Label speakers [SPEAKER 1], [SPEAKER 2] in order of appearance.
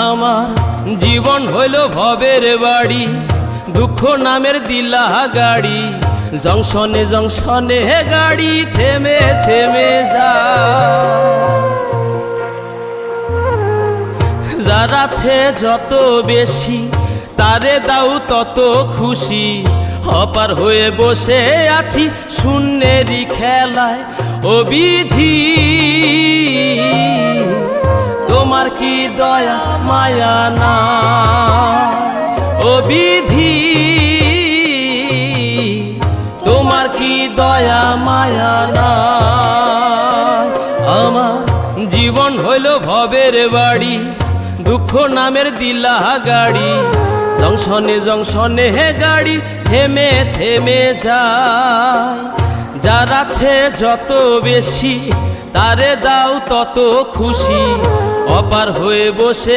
[SPEAKER 1] আমার জীবন হইল ভবের বাড়ি, দুঃখ নামের দিলা গাড়ি, জংশনে জংশনে গাড়ি থেমে থেমে যায়। যার আছে যত বেশি তারে দাও তত খুশি, অপার হয়ে বসে আছি শূন্যেরই খেলায়। ও বিধি তোমার কি দয়া মায়া না, ও বিধি তোমার কি দয়া মায়া না। আমার জীবন হইল ভবের বাড়ি, দুঃখ নামের দিলা গাড়ি, জংশনে জংশনে গাড়ি থেমে থেমে যায়। যার আছে যত বেশি তারে দাও তত খুশি, অপার হয়ে বসে